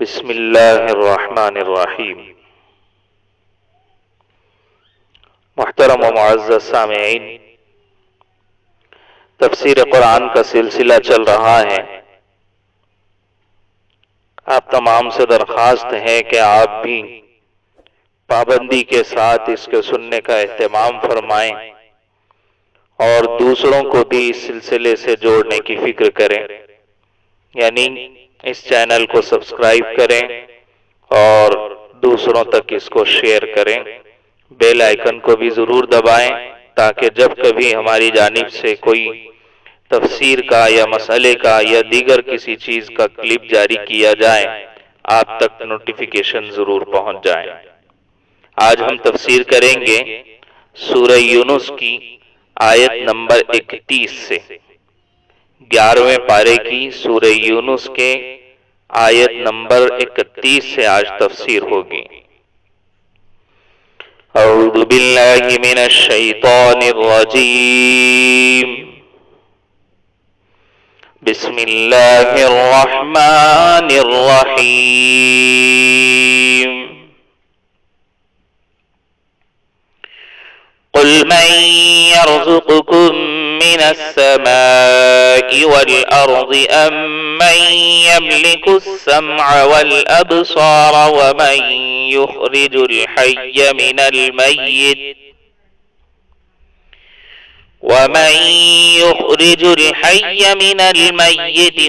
بسم اللہ الرحمن الرحیم۔ محترم و معزز سامعین، تفسیر قرآن کا سلسلہ چل رہا ہے۔ آپ تمام سے درخواست ہے کہ آپ بھی پابندی کے ساتھ اس کے سننے کا اہتمام فرمائیں اور دوسروں کو بھی اس سلسلے سے جوڑنے کی فکر کریں، یعنی اس چینل کو سبسکرائب کریں اور دوسروں تک اس کو شیئر کریں۔ بیل آئیکن کو بھی ضرور دبائیں تاکہ جب کبھی ہماری جانب سے کوئی تفسیر کا یا مسئلے کا یا دیگر کسی چیز کا کلپ جاری کیا جائے آپ تک نوٹیفیکیشن ضرور پہنچ جائے۔ آج ہم تفسیر کریں گے سورہ یونس کی آیت نمبر 31 سے۔ 11ویں پارے کی سورہ یونس کے آیت نمبر 31 سے آج تفسیر ہوگی۔ اعوذ باللہ من الشیطان الرجیم، بسم اللہ الرحمن الرحیم۔ قل من يرزقكم من السماء والأرض أم من يملك السمع والأبصار ومن يخرج الحي من الميت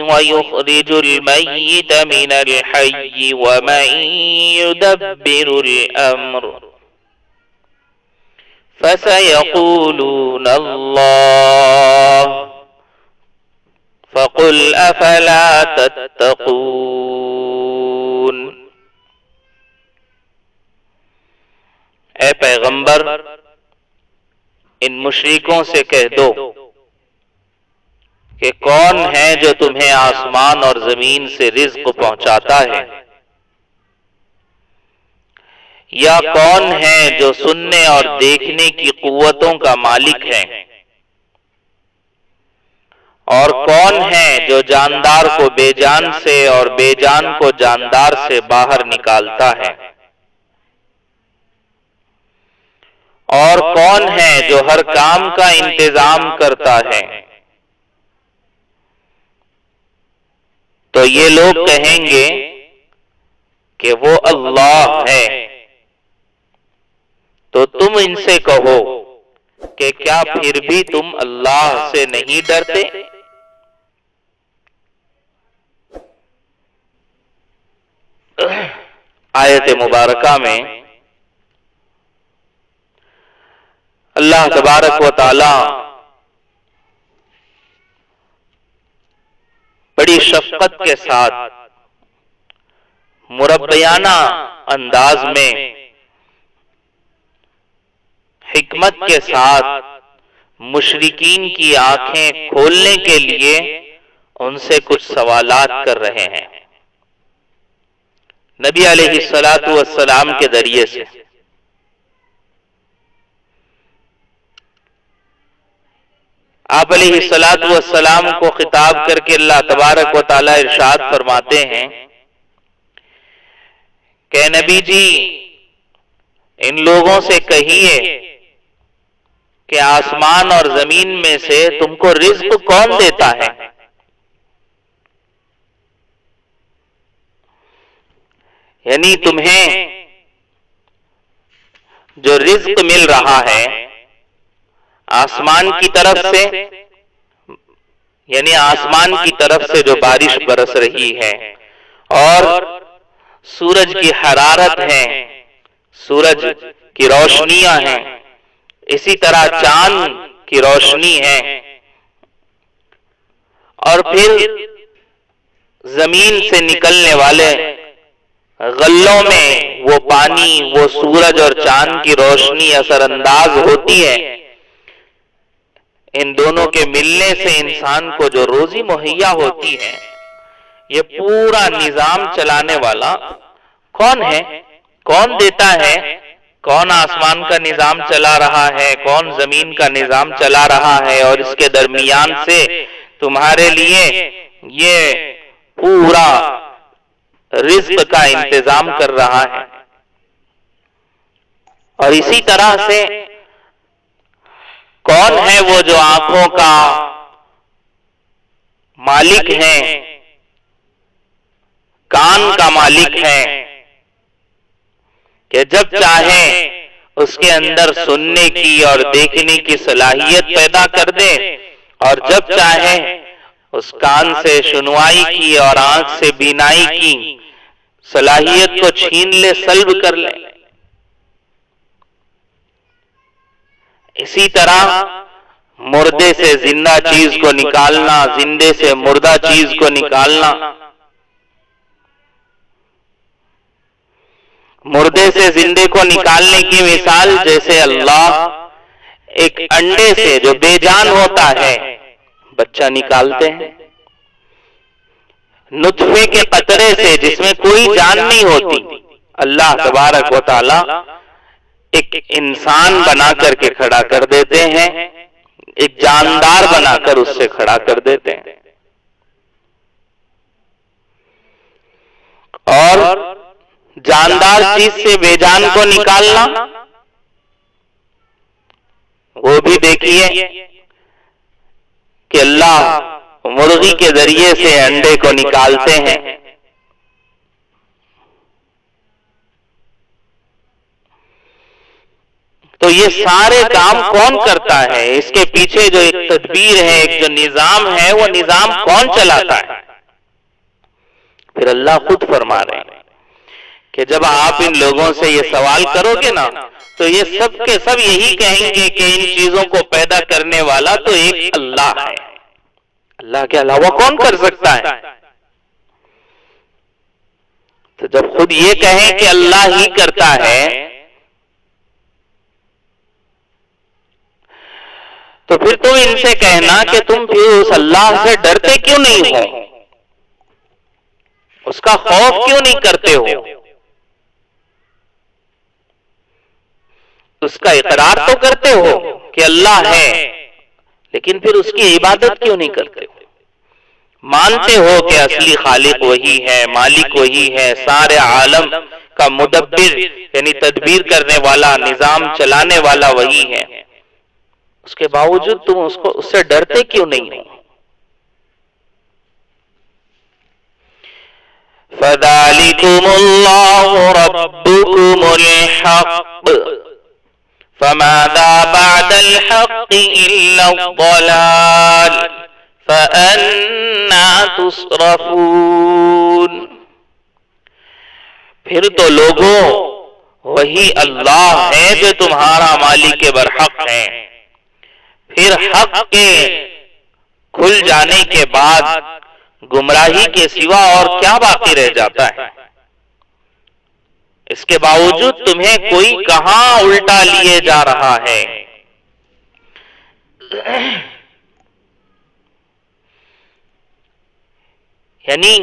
ويخرج الميت من الحي ومن يدبر الأمر فسيقولون الله فقل أفلا تتقون۔ اے پیغمبر، ان مشرکوں سے کہہ دو کہ کون ہے جو تمہیں آسمان اور زمین سے رزق پہنچاتا ہے، یا کون ہے جو سننے اور دیکھنے کی قوتوں کا مالک ہے، اور کون ہے جو جاندار کو بے جان سے اور بے جان کو جاندار سے باہر نکالتا ہے، اور کون ہے جو ہر کام کا انتظام کرتا ہے؟ تو یہ لوگ کہیں گے کہ وہ اللہ ہے۔ تو تم ان سے کہو کہ کیا پھر بھی تم اللہ سے نہیں ڈرتے؟ آیت مبارکہ میں اللہ تبارک و تعالی بڑی شفقت کے ساتھ مربیانہ انداز میں حکمت کے ساتھ مشرکین کی آنکھیں کھولنے کے لیے ان سے کچھ سوالات کر رہے ہیں نبی علیہ السلام کے ذریعے سے۔ آپ علیہ السلام کو خطاب کر کے اللہ تبارک و تعالی ارشاد فرماتے ہیں کہ نبی جی، ان لوگوں سے کہیے کہ آسمان اور زمین میں سے تم کو رزق کون دیتا ہے؟ یعنی تمہیں جو رزق مل رہا ہے آسمان کی طرف سے، یعنی آسمان کی طرف سے جو بارش برس رہی ہے، اور سورج کی حرارت ہے، سورج کی روشنیاں ہیں، اسی طرح چاند کی روشنی ہے، اور پھر زمین سے نکلنے والے غلوں میں وہ پانی، وہ سورج اور چاند کی روشنی اثر انداز ہوتی ہے۔ ان دونوں کے ملنے سے انسان کو جو روزی مہیا ہوتی ہے، یہ پورا نظام چلانے والا کون ہے؟ کون دیتا ہے؟ کون آسمان کا نظام چلا رہا ہے؟ کون زمین کا نظام چلا رہا ہے؟ اور اس کے درمیان سے تمہارے لیے یہ پورا رزق کا انتظام کر رہا ہے. اور اسی طرح سے کون ہے وہ جو آنکھوں کا مالک ہے، کان کا مالک ہے، کہ جب چاہے اس کے اندر سننے کی اور دیکھنے کی صلاحیت پیدا کر دے، اور جب چاہے اس کان سے سنوائی کی اور آنکھ سے بینائی کی صلاحیت کو چھین لے، سلب کر لے. اسی طرح مردے سے زندہ چیز کو نکالنا، زندے سے مردہ چیز کو نکالنا. مردے سے زندے کو نکالنے کی مثال جیسے اللہ ایک انڈے سے جو بے جان ہوتا ہے بچہ نکالتے ہیں، نطفے کے قطرے سے جس میں کوئی جان نہیں ہوتی اللہ تبارک و تعالی ایک انسان بنا کر کے کھڑا کر دیتے ہیں، ایک جاندار بنا کر اس سے کھڑا کر دیتے ہیں. اور جاندار چیز سے بے جان کو نکالنا، وہ بھی دیکھیے کہ اللہ مرغی کے ذریعے سے انڈے کو نکالتے ہیں. تو یہ سارے کام کون کرتا ہے؟ اس کے پیچھے جو ایک تدبیر ہے، ایک جو نظام ہے، وہ نظام کون چلاتا ہے؟ پھر اللہ خود فرما رہے ہیں کہ جب آپ ان لوگوں سے یہ سوال کرو گے نا تو یہ سب کے سب یہی کہیں گے کہ ان چیزوں کو پیدا کرنے والا تو ایک اللہ ہے، اللہ کے علاوہ کون کر سکتا ہے؟ تو جب خود یہ کہیں کہ اللہ ہی کرتا ہے تو پھر تم ان سے کہنا کہ تم پھر اس اللہ سے ڈرتے کیوں نہیں ہو، اس کا خوف کیوں نہیں کرتے ہو، اس کا اقرار تو کرتے ہو کہ اللہ ہے، لیکن پھر اس کی عبادت کیوں نہیں کرتے ہو؟ مانتے ہو کہ اصلی خالق وہی ہے، مالک وہی ہے، سارے عالم کا مدبر یعنی تدبیر کرنے والا، نظام چلانے والا وہی ہے، اس کے باوجود تم اس سے ڈرتے کیوں نہیں ہو؟ فَذَلِكُمُ اللَّهُ رَبُّكُمُ الْحَقُّ فَمَاذَا بَعْدَ الْحَقِّ إِلَّا الضَّلَالُ فَأَنَّىٰ تُصْرَفُونَ. پھر تو لوگوں وہی اللہ ہے جو تمہارا مالک برحق ہے. پھر حق کے کھل جانے کے بعد گمراہی کے سوا اور کیا باقی رہ جاتا ہے؟ اس کے باوجود تمہیں کوئی کہاں الٹا لیے جا رہا ہے. یعنی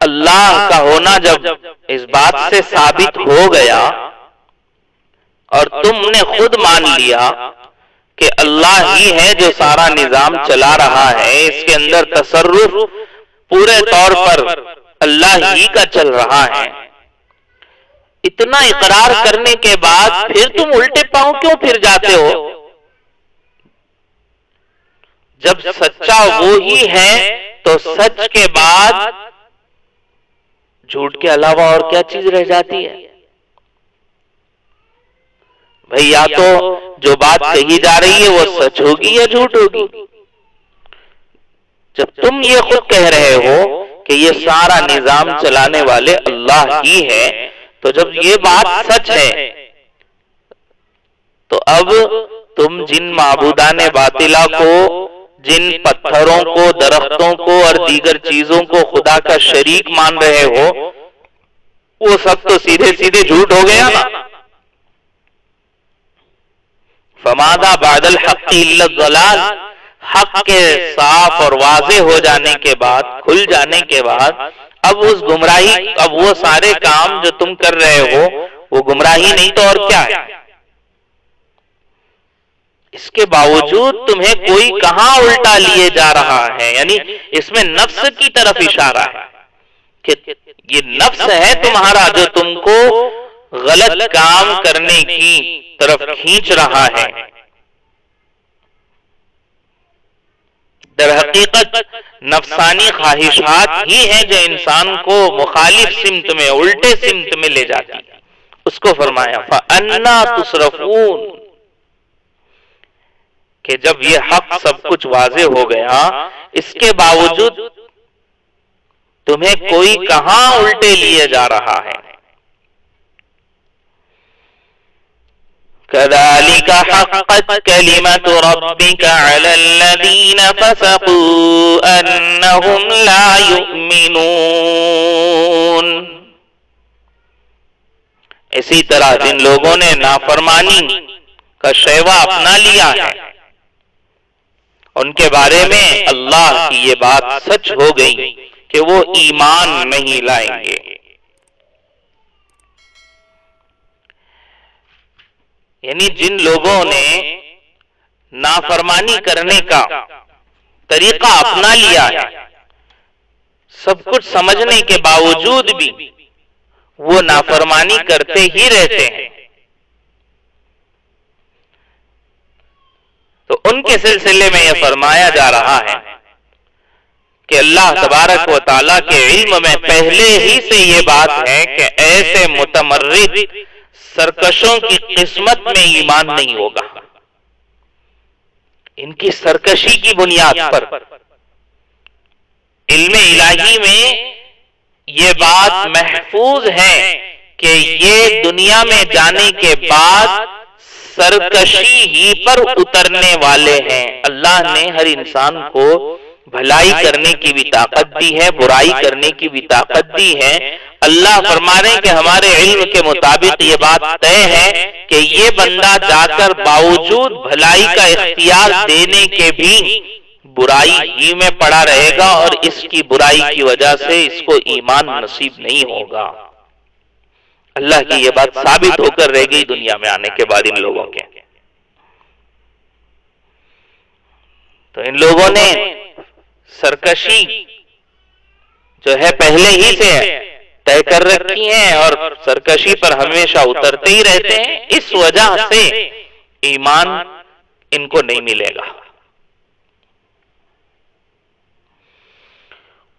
اللہ کا ہونا جب اس بات سے ثابت ہو گیا اور تم نے خود مان لیا کہ اللہ ہی ہے جو سارا نظام چلا رہا ہے، اس کے اندر تصرف پورے طور پر اللہ ہی کا چل رہا ہے، اتنا اقرار کرنے کے بعد پھر تم الٹے پاؤں کیوں پھر جاتے ہو؟ جب سچا وہی ہے تو سچ کے بعد جھوٹ کے علاوہ اور کیا چیز رہ جاتی ہے؟ بھئی یا تو جو بات کہی جا رہی ہے وہ سچ ہوگی یا جھوٹ ہوگی. جب تم یہ خود کہہ رہے ہو کہ یہ سارا نظام چلانے والے اللہ ہی ہے، تو جب یہ بات سچ ہے تو اب تم جن معبودان باطلہ کو، جن پتھروں کو، درختوں کو اور دیگر چیزوں کو خدا کا شریک مان رہے ہو، وہ سب تو سیدھے سیدھے جھوٹ ہو گیا نا. فَمَاذَا بَعْدَ الْحَقِّ إِلَّا الضَّلَالُ، حق کے صاف اور واضح ہو جانے کے بعد، کھل جانے کے بعد اب اس گمراہی، اب وہ سارے کام جو تم کر رہے ہو وہ گمراہی نہیں تو اور کیا ہے؟ اس کے باوجود تمہیں کوئی کہاں الٹا لیے جا رہا ہے، یعنی اس میں نفس کی طرف اشارہ ہے کہ یہ نفس ہے تمہارا جو تم کو غلط کام کرنے کی طرف کھینچ رہا ہے۔ در حقیقت نفسانی خواہشات ہی ہیں جو انسان کو مخالف سمت میں، الٹے سمت میں لے جاتی ہے۔ اس کو فرمایا فَأَنَّا تُصْرَفُونَ، کہ جب یہ حق سب کچھ واضح ہو گیا، اس کے باوجود تمہیں کوئی کہاں الٹے لیے جا رہا ہے۔ كَذَلِكَ حَقَّتْ كَلِمَةُ رَبِّكَ عَلَى الَّذِينَ فَسَقُوا أَنَّهُمْ لَا يُؤْمِنُونَ، اسی طرح جن لوگوں نے نافرمانی کا شیوا اپنا لیا ہے، ان کے بارے میں اللہ کی یہ بات سچ ہو گئی کہ وہ ایمان نہیں لائیں گے۔ یعنی جن لوگوں نے نافرمانی کرنے کا طریقہ اپنا لیا ہے، سب کچھ سمجھنے کے باوجود بھی وہ نافرمانی کرتے ہی رہتے ہیں، تو ان کے سلسلے میں یہ فرمایا جا رہا ہے کہ اللہ تبارک و تعالیٰ کے علم میں پہلے ہی سے یہ بات ہے کہ ایسے متمرد سرکشوں کی قسمت میں ایمان نہیں ہوگا۔ ان کی سرکشی کی بنیاد پر علم الہی میں یہ بات محفوظ ہے کہ یہ دنیا میں جانے کے بعد سرکشی ہی پر اترنے والے ہیں۔ اللہ نے ہر انسان کو بھلائی کرنے کی بھی طاقت دی ہے، برائی کرنے کی بھی طاقت دی ہے۔ اللہ فرما رہے ہیں کہ ہمارے علم کے مطابق یہ بات طے ہے کہ یہ بندہ جا کر باوجود بھلائی کا اختیار دینے کے بھی برائی ہی میں پڑا رہے گا، اور اس کی برائی کی وجہ سے اس کو ایمان نصیب نہیں ہوگا۔ اللہ کی یہ بات ثابت ہو کر رہ گئی دنیا میں آنے کے بعد ان لوگوں کے۔ تو ان لوگوں نے سرکشی جو ہے پہلے ہی سے طے کر رکھی ہیں، اور سرکشی پر ہمیشہ اترتے ہی رہتے ہیں، اس وجہ سے ایمان ان کو نہیں ملے گا۔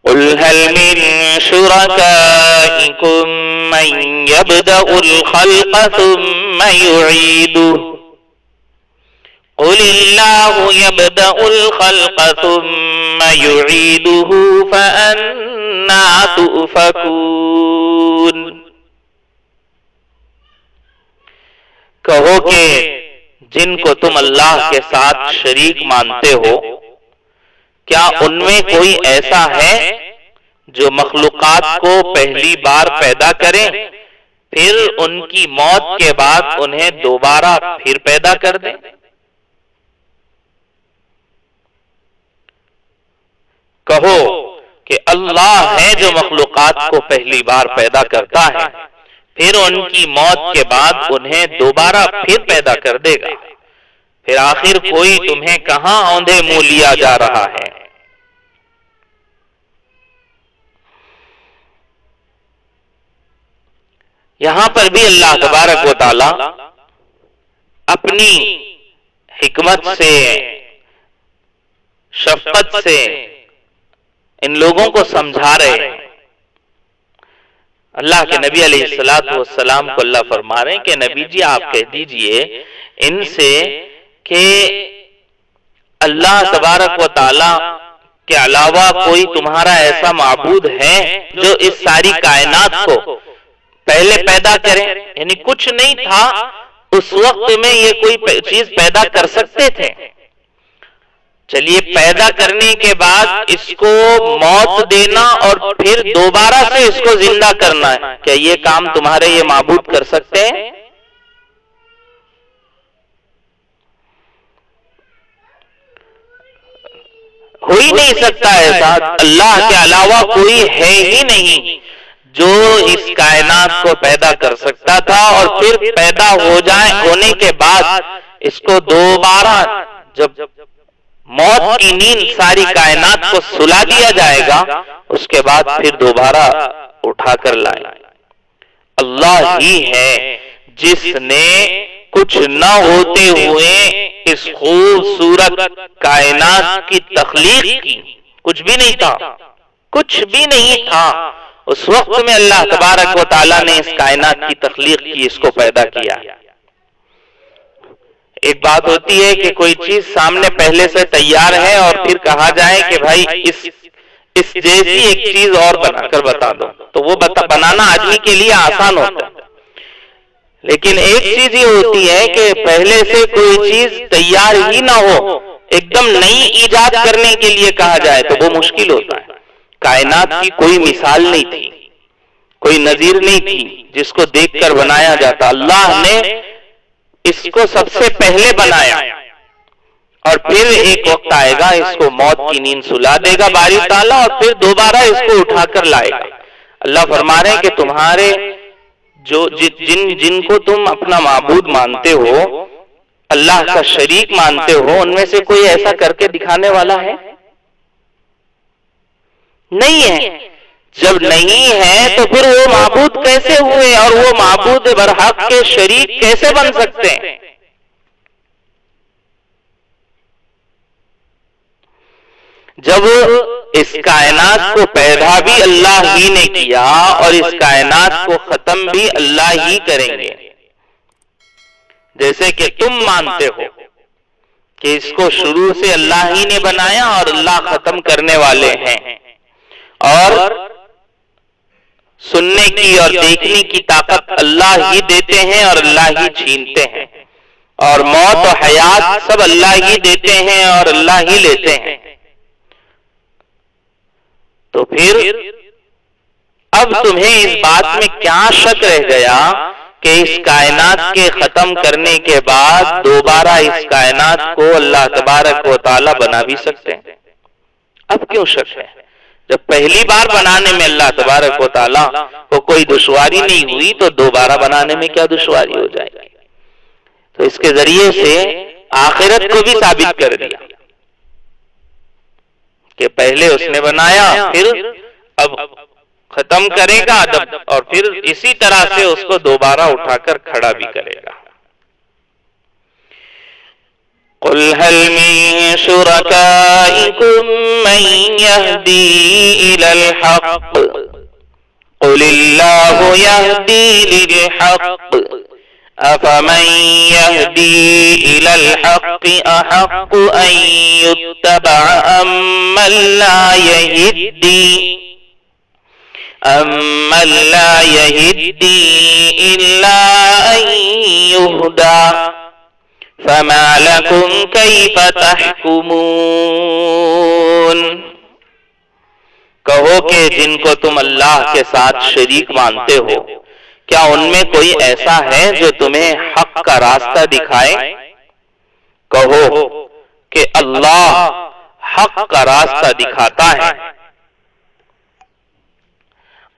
قُلْ هَلْ مِن شُرَكَائِكُم مَّن يَبْدَأُ الْخَلْقَ ثُمَّ يُعِيدُهُ قُلِ اللَّهُ يَبْدَأُ الْخَلْقَ ثُمَّ يُعِيدُهُ فَأَنَّىٰ تُؤْفَكُونَ۔ کہو کہ جن کو تم اللہ کے ساتھ شریک مانتے ہو، کیا ان میں کوئی ایسا ہے جو مخلوقات کو پہلی بار پیدا کرے، پھر ان کی موت کے بعد انہیں دوبارہ پھر پیدا کر دے؟ کہو کہ اللہ ہے جو مخلوقات کو پہلی بار پیدا کرتا ہے، پھر ان کی موت کے بعد انہیں دوبارہ پھر پیدا کر دے گا، پھر آخر کوئی تمہیں کہاں اوندھے منہ لیا جا رہا ہے۔ یہاں پر بھی اللہ تبارک و تعالی اپنی حکمت سے، شفقت سے ان لوگوں کو سمجھا رہے ہیں۔ اللہ کے نبی علیہ السلام کو اللہ فرما رہے ہیں کہ نبی جی آپ کہہ دیجئے ان سے کہ اللہ تبارک و تعالی کے علاوہ کوئی تمہارا ایسا معبود ہے جو اس ساری کائنات کو پہلے پیدا کرے؟ یعنی کچھ نہیں تھا اس وقت میں یہ کوئی چیز پیدا کر سکتے تھے، چلیے پیدا کرنے کے بعد اس کو موت دینا اور پھر دوبارہ سے اس کو زندہ کرنا ہے، کیا یہ کام تمہارے یہ معبود کر سکتے ہیں؟ ہو ہی نہیں سکتا ایسا، اللہ کے علاوہ کوئی ہے ہی نہیں جو اس کائنات کو پیدا کر سکتا تھا اور پھر پیدا ہونے کے بعد اس کو دوبارہ جب موت کی نیند ساری کائنات کو سلا دیا جائے گا اس کے بعد پھر دوبارہ اٹھا کر لائے. اللہ ہی ہے جس نے کچھ نہ ہوتے ہوئے اس خوبصورت کائنات کی تخلیق کی. کچھ بھی نہیں تھا، کچھ بھی نہیں تھا. اس وقت میں اللہ تبارک و تعالیٰ نے اس کائنات کی تخلیق کی، اس کو پیدا کیا. ایک بات ہوتی ہے کہ کوئی چیز سامنے پہلے سے تیار ہے اور پھر کہا جائے کہ بھائی اس جیسی ایک چیز اور بنا کر بتا دو، تو وہ بنانا آدمی کے لیے آسان ہوتا ہے. لیکن ایک چیز یہ ہوتی ہے کہ پہلے سے کوئی چیز تیار ہی نہ ہو، ایک دم نئی ایجاد کرنے کے لیے کہا جائے تو وہ مشکل ہوتا ہے. کائنات کی کوئی مثال نہیں تھی، کوئی نظیر نہیں تھی جس کو دیکھ کر بنایا جاتا. اللہ نے اس کو سب سے پہلے بنایا اور پھر ایک وقت آئے گا اس کو موت کی نیند سلا دے گا باری تعالیٰ اور پھر دوبارہ اس کو اٹھا کر لائے گا. اللہ فرما رہے ہیں کہ تمہارے جن کو تم اپنا معبود مانتے ہو، اللہ کا شریک مانتے ہو، ان میں سے کوئی ایسا کر کے دکھانے والا ہے؟ نہیں ہے. جب نہیں ہے تو پھر وہ معبود کیسے ہوئے اور وہ معبود برحق کے شریک کیسے بن سکتے ہیں؟ جب اس کائنات کو پیدا بھی اللہ ہی نے کیا اور اس کائنات کو ختم بھی اللہ ہی کریں گے. جیسے کہ تم مانتے ہو کہ اس کو شروع سے اللہ ہی نے بنایا اور اللہ ختم کرنے والے ہیں، اور سننے کی اور دیکھنے کی طاقت اللہ ہی دیتے ہیں اور اللہ ہی چھینتے ہیں، اور موت و حیات سب اللہ ہی دیتے ہیں اور اللہ ہی لیتے ہیں. تو پھر اب تمہیں اس بات میں کیا شک رہ گیا کہ اس کائنات کے ختم کرنے کے بعد دوبارہ اس کائنات کو اللہ تبارک و تعالیٰ بنا بھی سکتے ہیں؟ اب کیوں شک ہے؟ جب پہلی بار بنانے میں اللہ تبارک و تعالیٰ کو کوئی دشواری نہیں ہوئی تو دوبارہ بنانے میں کیا دشواری ہو جائے گی؟ تو اس کے ذریعے سے آخرت کو بھی ثابت کر دیا کہ پہلے اس نے بنایا، پھر اب ختم کرے گا اور پھر اسی طرح سے اس کو دوبارہ اٹھا کر کھڑا بھی کرے گا. قُلْ هَلْ مِن شُرَكَائِكُم مَّن يَهْدِي إِلَى الْحَقِّ قُلِ اللَّهُ يَهْدِي لِلْحَقِّ أَفَمَن يَهْدِي إِلَى الْحَقِّ أَحَقُّ أَن يُتَّبَعَ أَمَّن لَّا يَهِدِّي إِلَّا أَن يُهْدَىٰ فَمَا لَكُمْ كَيْفَ تَحْكُمُونَ. کہو کہ جن کو تم اللہ کے ساتھ شریک مانتے ہو، کیا ان میں کوئی ایسا ہے جو تمہیں حق کا راستہ دکھائے؟ کہو کہ اللہ حق کا راستہ دکھاتا ہے.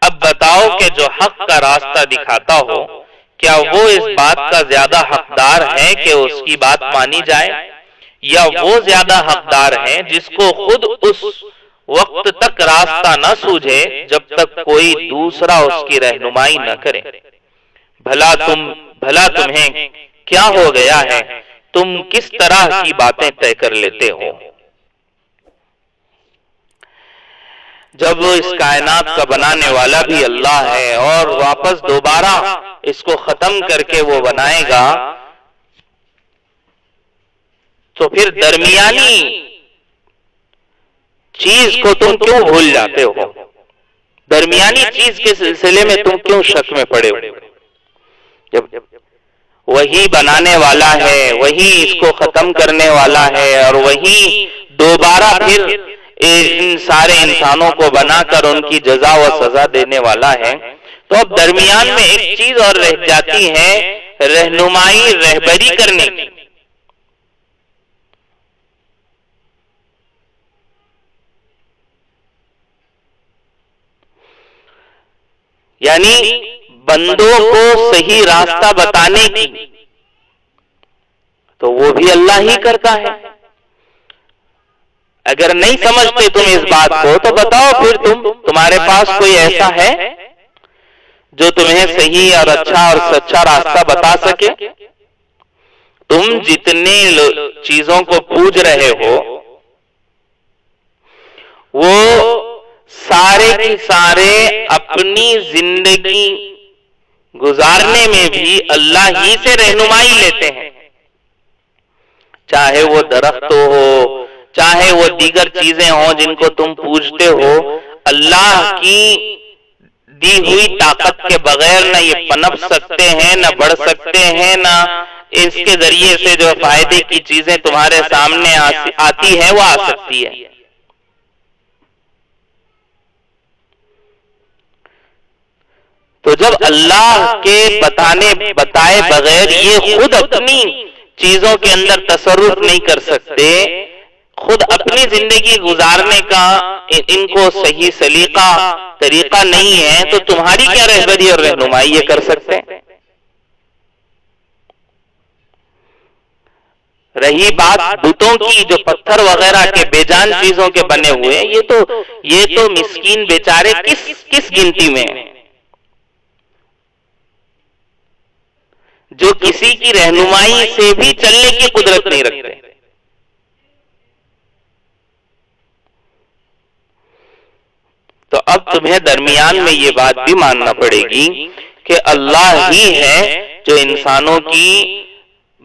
اب بتاؤ کہ جو حق کا راستہ دکھاتا ہو کیا وہ اس بات کا زیادہ حقدار ہے کہ اس کی بات مانی جائے، یا وہ زیادہ حقدار ہے جس کو خود اس وقت تک راستہ نہ سوجھے جب تک کوئی دوسرا اس کی رہنمائی نہ کرے؟ بھلا تمہیں کیا ہو گیا ہے، تم کس طرح کی باتیں طے کر لیتے ہو؟ جب اس کائنات کا بنانے والا بھی اللہ ہے اور واپس دوبارہ اس کو ختم کر کے وہ بنائے گا، تو پھر درمیانی چیز کو تم کیوں بھول جاتے ہو؟ درمیانی چیز کے سلسلے میں تم کیوں شک میں پڑے ہو؟ جب وہی بنانے والا ہے، وہی اس کو ختم کرنے والا ہے اور وہی دوبارہ پھر ان سارے انسانوں کو بنا کر ان کی جزا و سزا دینے والا ہے، تو اب درمیان میں ایک چیز اور رہ جاتی ہے، رہنمائی، رہبری کرنے کی. یعنی بندوں کو صحیح راستہ بتانے کی، تو وہ بھی اللہ ہی کرتا ہے۔ اگر نہیں سمجھتے تم اس بات کو تو بتاؤ پھر تمہارے پاس کوئی ایسا ہے جو تمہیں صحیح اور اچھا اور سچا راستہ بتا سکے؟ تم جتنے چیزوں کو پوج رہے ہو وہ سارے کے سارے اپنی زندگی گزارنے میں بھی اللہ ہی سے رہنمائی لیتے ہیں، چاہے وہ درخت ہو، چاہے وہ دیگر چیزیں ہوں جن کو تم پوجتے ہو، اللہ کی دی ہوئی طاقت کے بغیر نہ یہ پنپ سکتے ہیں، نہ بڑھ سکتے ہیں، نہ اس کے ذریعے سے جو فائدے کی چیزیں تمہارے سامنے آتی ہیں وہ آ سکتی ہے۔ تو جب اللہ کے بتائے بغیر یہ خود اپنی چیزوں کے اندر تصرف نہیں کر سکتے، خود اپنی زندگی گزارنے کا ان کو صحیح سلیقہ طریقہ نہیں ہے، تو تمہاری کیا رہبری اور رہنمائی یہ کر سکتے ہیں؟ رہی بات بتوں کی جو پتھر وغیرہ کے بے جان چیزوں کے بنے ہوئے، یہ تو مسکین بیچارے کس گنتی میں ہیں جو کسی کی رہنمائی سے بھی چلنے کی قدرت نہیں رکھتے۔ تو اب تمہیں درمیان میں یہ بات بھی ماننا پڑے گی کہ اللہ ہی ہے جو انسانوں کی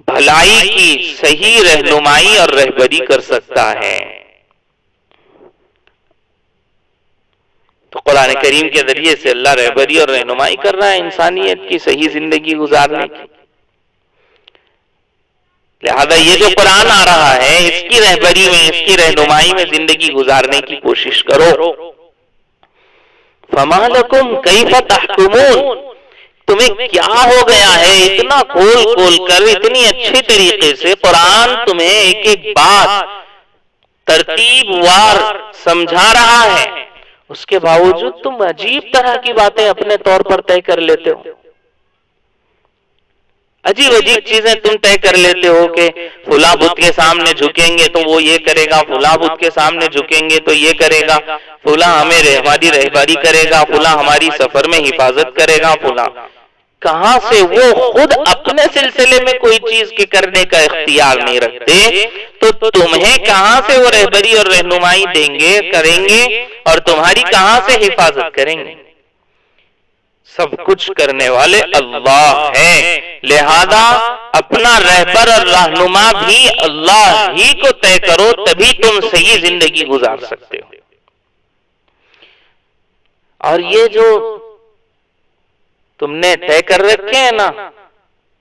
بھلائی کی صحیح رہنمائی اور رہبری کر سکتا ہے۔ تو قرآن کریم کے ذریعے سے اللہ رہبری اور رہنمائی کر رہا ہے انسانیت کی صحیح زندگی گزارنے کی۔ لہذا یہ جو قرآن آ رہا ہے اس کی رہبری میں، اس کی رہنمائی میں زندگی گزارنے کی کوشش کرو۔ فَمَا لَكُمْ كَيْفَ تَحْكُمُونَ، تمہیں کیا ہو گیا ہے؟ اتنا کھول کر اتنی اچھی طریقے سے قرآن تمہیں ایک ایک بات ترتیب وار سمجھا رہا ہے، اس کے باوجود تم عجیب طرح کی باتیں اپنے طور پر طے کر لیتے ہو، عجیب چیزیں تم طے کر لیتے ہو کہ فلاں بت کے سامنے جھکیں گے تو وہ یہ کرے گا، فلاں بت کے سامنے جھکیں گے تو یہ کرے گا، فلاں ہمیں ہماری رہبری کرے گا، فلاں ہماری سفر میں حفاظت کرے گا، فلاں کہاں سے وہ خود اپنے سلسلے میں کوئی چیز کے کرنے کا اختیار نہیں رکھتے، تو تمہیں کہاں سے وہ رہبری اور رہنمائی دیں گے، کریں گے، اور تمہاری کہاں سے حفاظت کریں گے؟ سب کچھ کرنے والے اللہ ہیں، لہذا اپنا رہبر اور رہنما بھی اللہ ہی کو طے کرو، تبھی تم صحیح زندگی گزار سکتے ہو۔ اور یہ جو تم نے طے کر رکھے ہیں نا،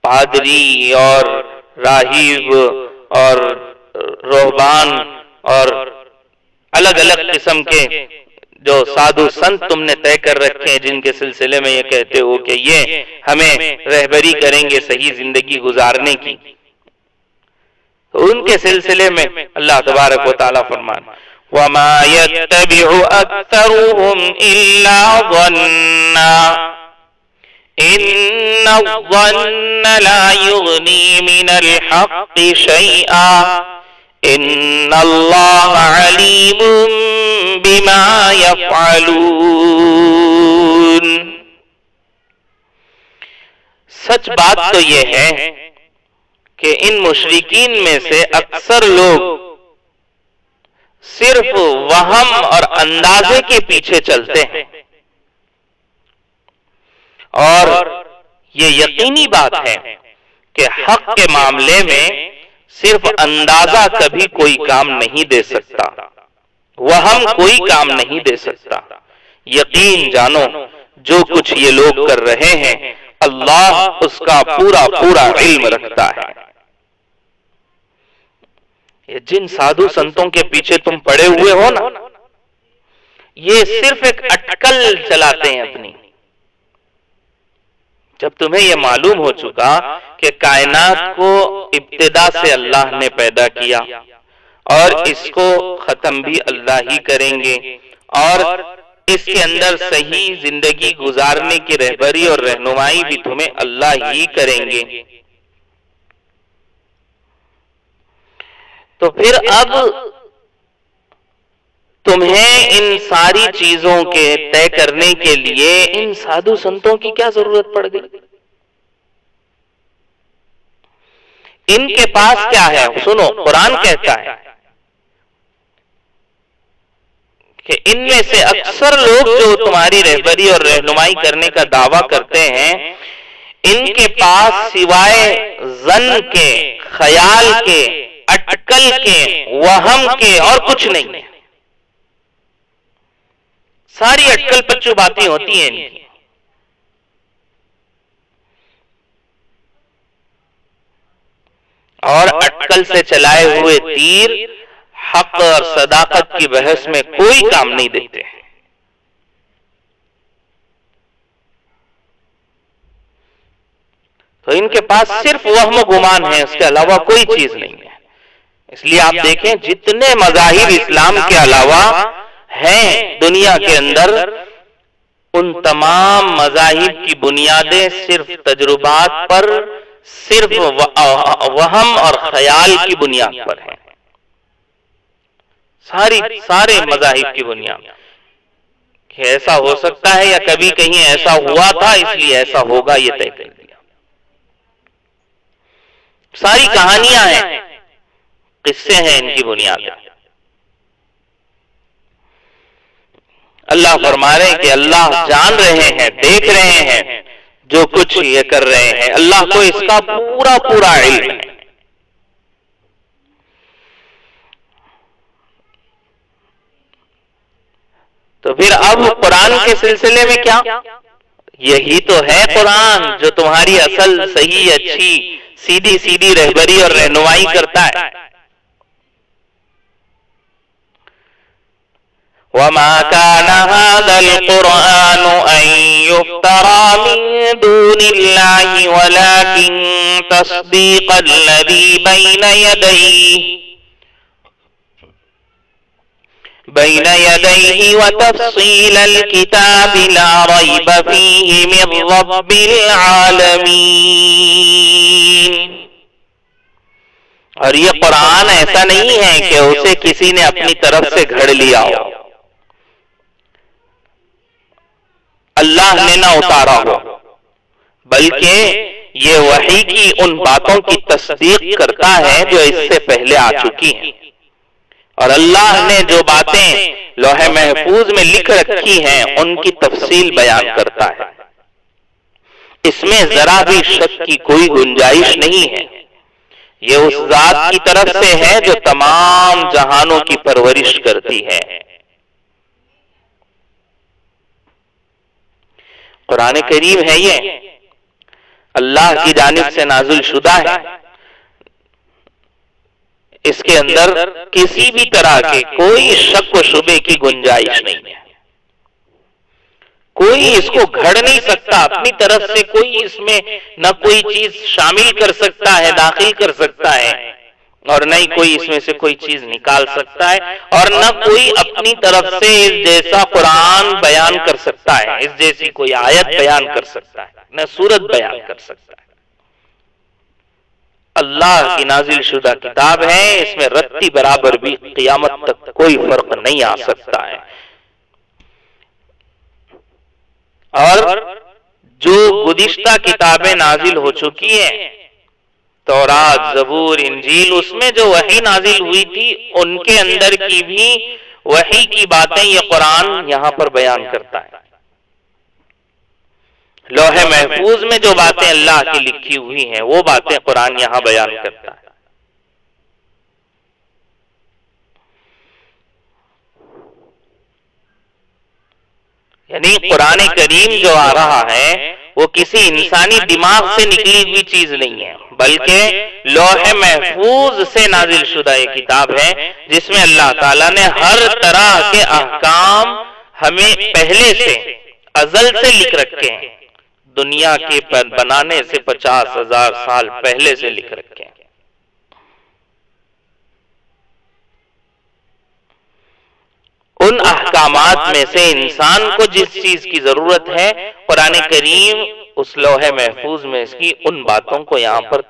پادری اور راہب اور رہبان اور الگ الگ قسم کے جو سادھو سنت تم نے طے کر رکھے ہیں، جن کے سلسلے میں یہ کہتے ہو کہ یہ ہمیں رہبری کریں گے صحیح زندگی گزارنے کی، تو ان کے سلسلے میں اللہ تبارک و تعالیٰ فرمان وَمَا يَتَّبِعُ أَكْثَرُهُمْ إِلَّا ظَنًّا إِنَّ الظَّنَّ لَا يُغْنِي مِنَ الْحَقِّ شَيْئًا إِنَّ اللَّهَ عَلِيمٌ بِمَا يَفْعَلُونَ۔ سچ بات تو یہ ہے کہ ان مشرکین میں سے اکثر لوگ صرف وہم اور اندازے کے پیچھے چلتے ہیں، اور یہ یقینی بات ہے کہ حق کے معاملے میں صرف اندازہ کبھی کوئی کام نہیں دے سکتا، وہم کوئی کام نہیں دے سکتا۔ یقین جانو جو کچھ یہ لوگ کر رہے ہیں اللہ اس کا پورا علم رکھتا ہے۔ یہ جن سادھو سنتوں کے پیچھے تم پڑے ہوئے ہو نا، یہ صرف ایک اٹکل چلاتے ہیں اپنی۔ جب تمہیں یہ معلوم ہو چکا کہ کائنات کو ابتدا سے اللہ نے پیدا کیا اور اس کو ختم بھی اللہ ہی کریں گے، اور اس کے اندر صحیح زندگی گزارنے کی رہبری اور رہنمائی بھی تمہیں اللہ ہی کریں گے۔ تو پھر اب تمہیں ان ساری چیزوں کے طے کرنے کے لیے ان سادھو سنتوں کی کیا ضرورت پڑ گئی؟ ان کے پاس کیا ہے؟ سنو، قرآن کہتا ہے کہ ان میں سے اکثر لوگ جو تمہاری رہبری اور رہنمائی کرنے کا دعویٰ کرتے ہیں، ان کے پاس سوائے ظن کے، خیال کے، اٹکل کے، وہم کے اور کچھ نہیں ہے۔ ساری اٹکل پچو باتیں ہوتی ہیں ان کی۔ اور اٹکل سے چلائے ہوئے تیر حق اور صداقت کی بحث میں کوئی کام نہیں دیتے۔ تو ان کے پاس صرف وہم و گمان ہے، اس کے علاوہ کوئی چیز نہیں ہے۔ اس لیے آپ دیکھیں جتنے مذاہب اسلام کے علاوہ ہیں دنیا کے اندر، ان تمام مذاہب کی بنیادیں صرف تجربات پر، صرف وہم اور خیال کی بنیاد پر ہیں۔ سارے مذاہب کی بنیاد کہ ایسا ہو سکتا ہے یا کبھی کہیں ایسا ہوا تھا اس لیے ایسا ہوگا، یہ طے کر دیا۔ ساری کہانیاں ہیں، قصے ہیں ان کی بنیاد۔ اللہ فرما رہے ہیں کہ اللہ جان رہے ہیں، دیکھ رہے ہیں جو کچھ یہ کر رہے ہیں، اللہ کو اس کا پورا پورا علم ہے۔ تو پھر اب قرآن کے سلسلے میں کیا؟ یہی تو ہے قرآن جو تمہاری اصل صحیح، اچھی، سیدھی رہبری اور رہنمائی کرتا ہے۔ وَمَا كَانَ هَذَا الْقُرْآنُ أَن يُفْتَرَى مِن دُونِ اللَّهِ وَلَكِن تَصْدِيقَ الَّذِي بَيْنَ يَدَيْهِ وَتَفْصِيلَ الْكِتَابِ لَا رَيْبَ فِيهِ مِن رَّبِّ الْعَالَمِينَ۔ اور یہ قرآن ایسا نہیں ہے کہ اسے کسی نے اپنی طرف سے گھڑ لیا ہو، اللہ نے نہ اتارا ہو، بلکہ یہ وحی کی ان باتوں کی تصدیق کرتا ہے جو اس سے پہلے آ چکی ہیں، اور اللہ نے جو باتیں لوح محفوظ میں لکھ رکھی ہیں ان کی تفصیل بیان کرتا ہے۔ اس میں ذرا بھی شک کی کوئی گنجائش نہیں ہے۔ یہ اس ذات کی طرف سے ہے جو تمام جہانوں کی پرورش کرتی ہے۔ قرآن کریم ہے یہ، اللہ کی جانب سے نازل شدہ ہے۔ اس کے اندر کسی بھی طرح کے کوئی شک و شبے کی گنجائش نہیں ہے۔ کوئی اس کو گھڑ نہیں سکتا اپنی طرف سے، کوئی اس میں نہ کوئی چیز شامل کر سکتا ہے، داخل کر سکتا ہے، اور نہ ہی کوئی اس میں سے کوئی چیز نکال سکتا ہے، اور نہ کوئی اپنی طرف سے اس جیسا قرآن بیان کر سکتا ہے، اس جیسی کوئی آیت بیان کر سکتا ہے، نہ سورت بیان کر سکتا ہے۔ اللہ کی نازل شدہ کتاب ہے، اس میں رتی برابر بھی قیامت تک کوئی فرق نہیں آ سکتا ہے۔ اور جو گزشتہ کتابیں نازل ہو چکی ہیں، تورات، زبور، انجیل، اس میں جو وحی نازل ہوئی تھی ان کے اندر کی بھی وحی کی باتیں یہ قرآن یہاں پر بیان کرتا ہے۔ لوح محفوظ میں جو باتیں اللہ کی لکھی ہوئی ہیں وہ باتیں قرآن یہاں بیان کرتا ہے۔ یعنی قرآن کریم جو آ رہا ہے وہ کسی انسانی دماغ سے نکلی ہوئی چیز نہیں ہے، بلکہ لوح محفوظ سے نازل شدہ ایک کتاب ہے، جس میں اللہ تعالیٰ نے ہر طرح کے احکام ہمیں پہلے سے، ازل سے لکھ رکھے ہیں، دنیا کے بنانے سے 50,000 سال پہلے سے لکھ رکھے ہیں۔ ان ان احکامات میں سے انسان کو جس چیز کی ضرورت ہے، قرآن کریم اس لوح محفوظ میں اس کی ان باتوں کو یہاں پر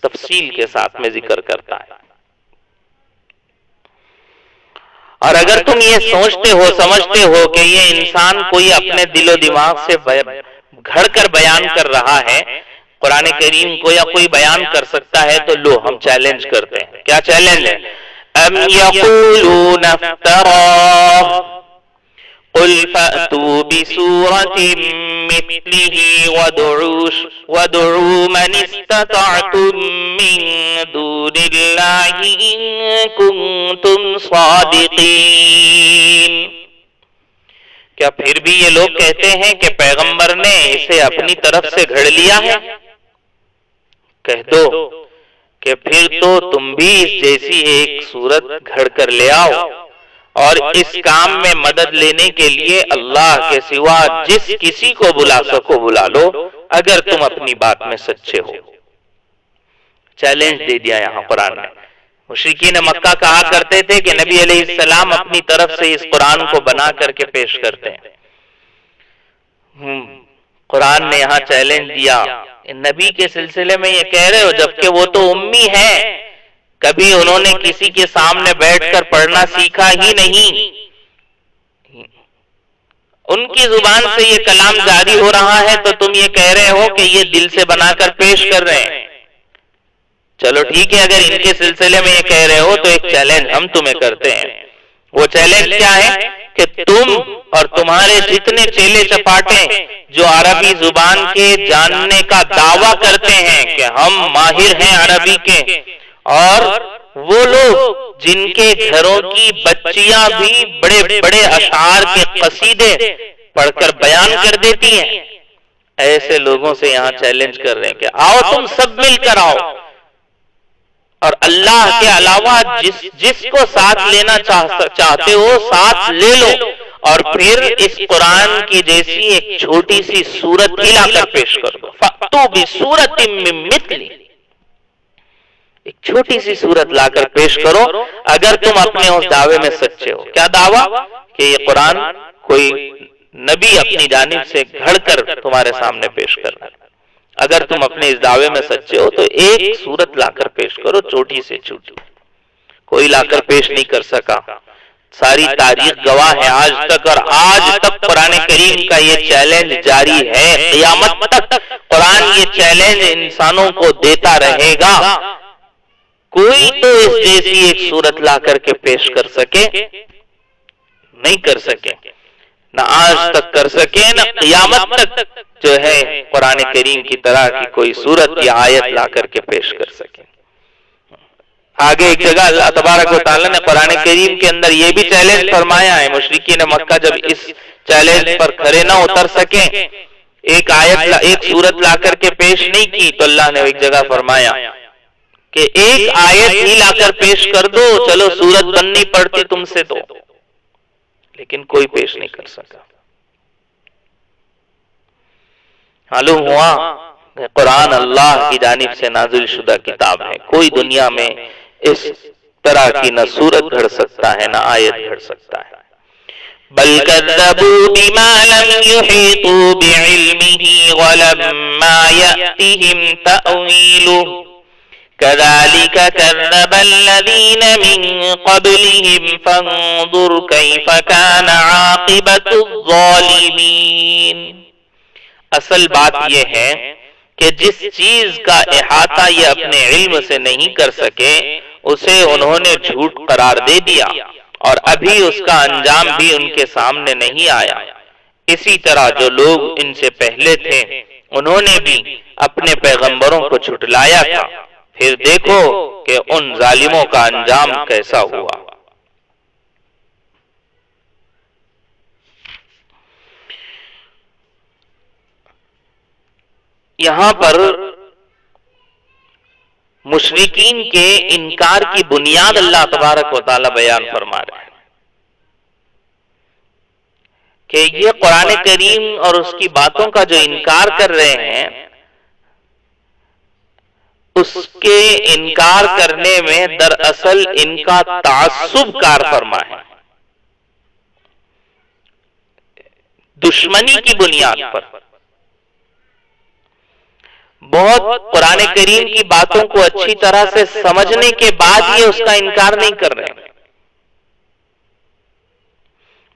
تفصیل کے ساتھ میں ذکر کرتا ہے۔ اور اگر تم یہ سوچتے ہو سمجھتے ہو کہ یہ انسان کوئی اپنے دل و دماغ سے گھڑ کر بیان کر رہا ہے، قرآن کریم کو یا کوئی بیان کر سکتا ہے، تو لو ہم چیلنج کرتے ہیں۔ کیا چیلنج ہے؟ ام یقولون افتراہ قل فأتوا بسورة مثله وادعوا من استطعتم من دون الله إن كنتم صادقين۔ کیا پھر بھی یہ لوگ کہتے ہیں کہ پیغمبر نے اسے اپنی طرف سے گھڑ لیا ہے؟ کہہ دو کہ پھر تو تم بھی اس جیسی ایک صورت گھڑ کر لے آؤ، اور اس کام میں مدد لینے کے لیے اللہ کے سوا جس کسی کو بلا سکو بلا لو، اگر تم اپنی بات میں سچے ہو۔ چیلنج دے دیا یہاں قرآن نے۔ مشرکین مکہ کہا کرتے تھے کہ نبی علیہ السلام اپنی طرف سے اس قرآن کو بنا کر کے پیش کرتے ہیں۔ قرآن نے یہاں چیلنج دیا، نبی کے سلسلے میں یہ کہہ رہے ہو جبکہ وہ تو امی ہے، کبھی انہوں نے کسی کے سامنے بیٹھ کر پڑھنا سیکھا ہی نہیں، ان کی زبان سے یہ کلام جاری ہو رہا ہے، تو تم یہ کہہ رہے ہو کہ یہ دل سے بنا کر پیش کر رہے ہیں۔ چلو ٹھیک ہے، اگر ان کے سلسلے میں یہ کہہ رہے ہو تو ایک چیلنج ہم تمہیں کرتے ہیں۔ وہ چیلنج کیا ہے کہ تم اور تمہارے جتنے چیلے چپاٹے جو عربی زبان کے جاننے کا دعویٰ کرتے ہیں کہ ہم ماہر ہیں عربی کے، اور وہ لوگ جن کے گھروں کی بچیاں بھی بڑے بڑے اشعار کے قصیدے پڑھ کر بیان کر دیتی ہیں، ایسے لوگوں سے یہاں چیلنج کر رہے ہیں کہ آؤ تم سب مل کر آؤ، اور اللہ کے علاوہ جس کو ساتھ لینا چاہتے ہو ساتھ لے لو، اور پھر اس قرآن کی جیسی ایک چھوٹی سی سورت ہی لا کر پیش کر دو۔ فَأْتُوا بِسُورَةٍ مِّن مِّثْلِهِ، ایک چھوٹی سی صورت لا کر پیش کرو اگر تم اپنے اس دعوے میں سچے ہو۔ کیا دعویٰ؟ کہ یہ قرآن کوئی نبی اپنی جانب سے گھڑ کر تمہارے سامنے پیش کر رہا ہے۔ اگر تم اپنے اس دعوے میں سچے ہو تو ایک صورت لا کر پیش کرو، چھوٹی سے چھوٹی، کوئی لا کر پیش نہیں کر سکا۔ ساری تاریخ گواہ ہے آج تک، اور آج تک قرآن کریم کا یہ چیلنج جاری ہے، قیامت تک قرآن یہ چیلنج انسانوں کو دیتا رہے گا۔ کوئی تو اس جیسی ایک صورت لا کر کے پیش کر سکے، نہیں کر سکے، نہ آج تک کر سکے، نہ قیامت تک جو ہے قرآن کریم کی طرح کی کوئی صورت یا آیت لا کر کے پیش کر سکے۔ آگے ایک جگہ اللہ تبارک و تعالیٰ نے قرآن کریم کے اندر یہ بھی چیلنج فرمایا ہے، مشرکین مکہ جب اس چیلنج پر کھڑے نہ اتر سکیں، ایک صورت لا کر کے پیش نہیں کی، تو اللہ نے ایک جگہ فرمایا کہ ایک آیت ہی لا کر پیش کر دو، چلو سورت بننی پڑتی تم سے تو، لیکن کوئی پیش نہیں کر سکا۔ معلوم ہوا کہ قرآن اللہ کی جانب سے نازل شدہ کتاب ہے، کوئی دنیا میں اس طرح کی نہ سورت گھڑ سکتا ہے نہ آیت گھڑ سکتا ہے۔ بل كذبوا بما لم يحيطوا بعلمه ولما يأتهم تأويله كذلك كذب الذين من قبلهم فانظر كيف كان عاقبة الظالمين۔ اصل بات یہ ہے کہ جس چیز کا احاطہ یہ اپنے علم سے نہیں کر سکے اسے انہوں نے جھوٹ قرار دے دیا، اور ابھی اس کا انجام بھی ان کے سامنے نہیں آیا۔ اسی طرح جو لوگ ان سے پہلے تھے انہوں نے بھی اپنے پیغمبروں کو جھٹلایا تھا، پھر دیکھو کہ ان ظالموں کا انجام کیسا ہوا۔ یہاں پر مشرکین کے انکار کی بنیاد اللہ تبارک و تعالی بیان فرما رہے ہیں کہ یہ قرآن کریم اور اس کی باتوں کا جو انکار کر رہے ہیں، اس کے انکار کرنے میں دراصل ان کا تعصب کار فرما ہے۔ دشمنی کی بنیاد پر. بہت قرآن کریم کی باتوں کو اچھی طرح سے سمجھنے کے بعد یہ اس کا انکار نہیں کر رہے،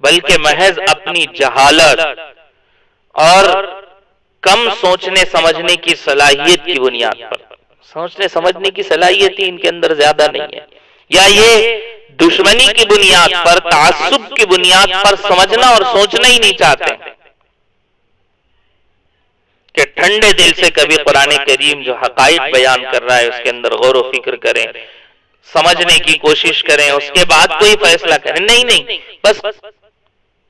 بلکہ محض اپنی جہالت اور کم سوچنے سمجھنے کی صلاحیت کی بنیاد پر. سوچنے سمجھنے کی صلاحیت ہی ان کے اندر زیادہ نہیں ہے، یا یہ دشمنی کی بنیاد پر، تعصب کی بنیاد پر سمجھنا اور سوچنا ہی نہیں چاہتے کہ ٹھنڈے دل سے کبھی قرآن کریم جو حقائق بیان کر رہا ہے اس کے اندر غور و فکر کریں، سمجھنے کی کوشش کریں، اس کے بعد کوئی فیصلہ کریں. نہیں، بس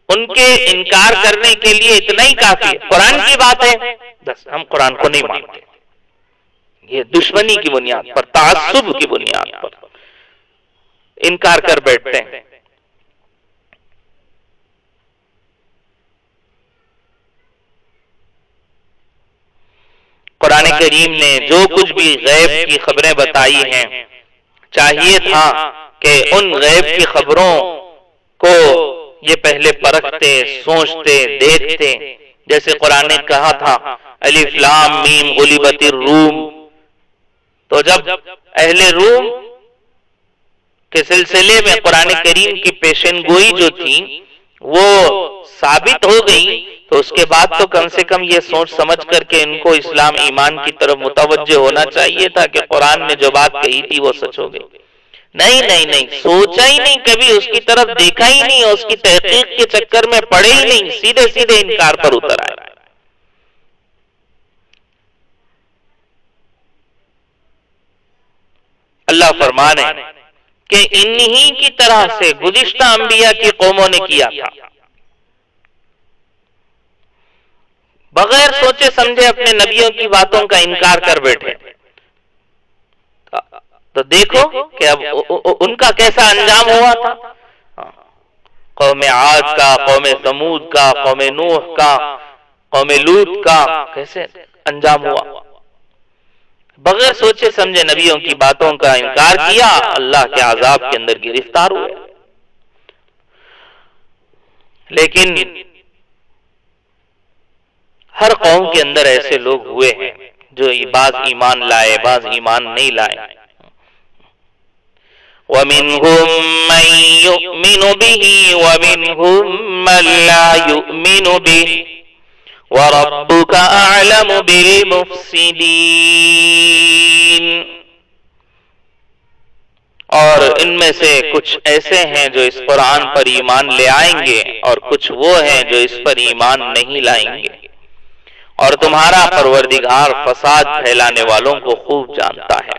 ان کے انکار کرنے کے لیے اتنا ہی کافی ہے. قرآن کی بات ہے، بس ہم قرآن کو نہیں مانتے. یہ دشمنی کی بنیاد پر، تعصب کی بنیاد پر انکار کر بیٹھتے ہیں. قرآن کریم نے جو کچھ بھی غیب کی خبریں بتائی ہیں، چاہیے تھا کہ ان غیب کی خبروں کو یہ پہلے پرکھتے، سوچتے، دیکھتے. جیسے قرآن نے کہا تھا الف لام میم غلبت الروم، تو جب اہل روم کے سلسلے میں قرآن کریم کی پیشن گوئی جو تھی وہ ثابت ہو گئی، تو اس کے بعد تو کم سے کم یہ سوچ سمجھ کر کے ان کو اسلام ایمان کی طرف متوجہ ہونا چاہیے تھا کہ قرآن نے جو بات کہی تھی وہ سچ ہو گئی. نہیں، سوچا ہی نہیں، کبھی اس کی طرف دیکھا ہی نہیں، اس کی تحقیق کے چکر میں پڑے ہی نہیں، سیدھے انکار پر اتر آئے. اللہ فرمانے کہ انہی کی طرح سے گزشتہ انبیاء کی قوموں نے کیا تھا، بغیر سوچے سمجھے اپنے نبیوں کی باتوں کا انکار کر بیٹھے. تو دیکھو کہ اب ان کا کیسا انجام ہوا تھا. قوم عاد کا، قوم ثمود کا، قوم نوح کا، قوم لوط کا کیسے انجام ہوا. بغیر سوچے سمجھے نبیوں کی باتوں کا انکار کیا، اللہ کے عذاب کے اندر گرفتار ہوئے. لیکن ہر قوم کے اندر ایسے لوگ ہوئے ہیں جو بعض ایمان لائے، بعض ایمان نہیں لائے. وَمِنْهُمْ مَنْ يُؤْمِنُ بِهِ وَمِنْهُمْ مَنْ لَا يُؤْمِنُ بِهِ وَرَبُّكَ أَعْلَمُ بِالْمُفْسِدِينَ. اور ان میں سے کچھ ایسے ہیں جو اس قرآن پر ایمان لے آئیں گے، اور کچھ وہ ہیں جو اس پر ایمان نہیں لائیں گے، اور تمہارا پروردگار فساد پھیلانے والوں کو خوب جانتا ہے.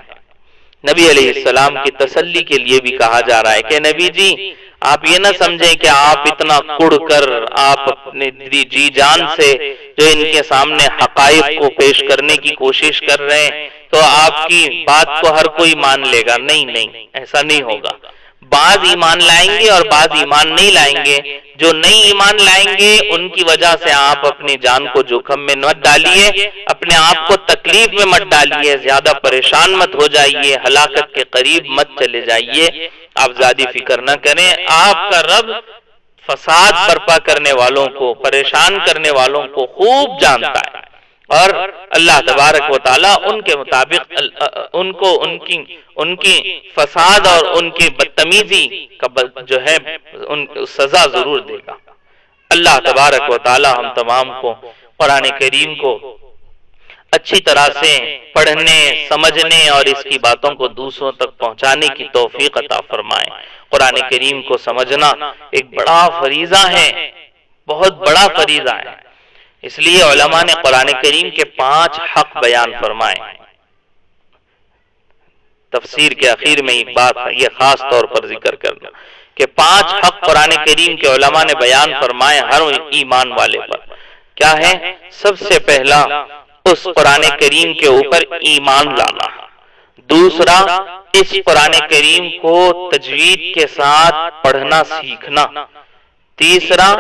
نبی علیہ السلام کی تسلی کے لیے بھی کہا جا رہا ہے کہ نبی جی آپ یہ نہ سمجھیں کہ آپ اتنا کڑ کر آپ اپنے جی جان سے جو ان کے سامنے حقائق کو پیش کرنے کی کوشش کر رہے ہیں تو آپ کی بات کو ہر کوئی مان لے گا. نہیں، ایسا نہیں ہوگا. بعض ایمان لائیں گے اور بعض ایمان نہیں لائیں گے. جو نہیں ایمان لائیں گے ان کی وجہ سے آپ اپنی جان کو جوخم میں مت ڈالیے، اپنے آپ کو تکلیف میں مت ڈالیے، زیادہ پریشان مت ہو جائیے، ہلاکت کے قریب مت چلے جائیے. آپ زیادہ فکر نہ کریں، آپ کا رب فساد برپا کرنے والوں کو، پریشان کرنے والوں کو خوب جانتا ہے، اور اللہ تبارک و تعالی ان کے مطابق ان کو ان کی فساد اور ان کی بدتمیزی کا جو ہے سزا ضرور دے گا. اللہ تبارک و تعالی ہم تمام کو قرآن کریم کو اچھی طرح سے پڑھنے، سمجھنے اور اس کی باتوں کو دوسروں تک پہنچانے کی توفیق عطا فرمائے. قرآن کریم کو سمجھنا ایک بڑا فریضہ ہے، بہت بڑا فریضہ ہے. اس لیے علماء نے قرآن کریم کے 5 حق بیان فرمائے. تفسیر کے اخیر میں ایک بات یہ خاص طور پر ذکر کرنا کہ 5 حق قرآن کریم کے علماء نے بیان فرمائے ہر ایمان والے پر. کیا ہے؟ سب سے پہلا اس قرآن کریم کے اوپر ایمان لانا. دوسرا اس قرآن کریم کو تجوید کے ساتھ پڑھنا سیکھنا. تیسرا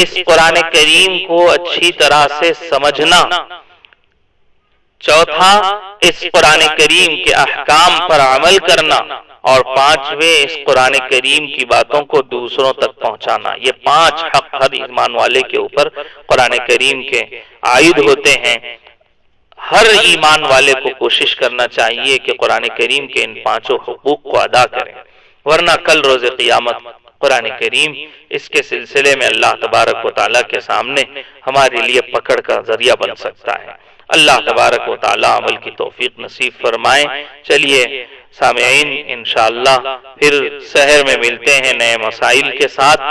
اس قرآن کریم کو اچھی طرح سے سمجھنا. چوتھا اس قرآن کریم کے احکام پر عمل کرنا. اور پانچویں اس قرآن کریم کی باتوں کو دوسروں تک پہنچانا۔ یہ 5 حق ہر ایمان والے کے اوپر قرآن کریم کے عائد ہوتے ہیں۔ ہر ایمان والے کو کوشش کرنا چاہیے کہ قرآن کریم کے ان 5 حقوق کو ادا کریں، ورنہ کل روز قیامت قرآن کریم اس کے سلسلے میں اللہ تبارک و تعالیٰ کے سامنے ہمارے لیے پکڑ کا ذریعہ بن سکتا ہے۔ اللہ تبارک و تعالیٰ عمل کی توفیق نصیب فرمائے۔ چلیے سامعین، انشاءاللہ پھر سحر میں ملتے ہیں نئے مسائل کے ساتھ،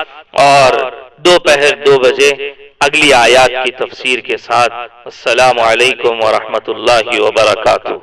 اور دوپہر 2 بجے اگلی آیات کی تفسیر کے ساتھ۔ السلام علیکم ورحمۃ اللہ وبرکاتہ۔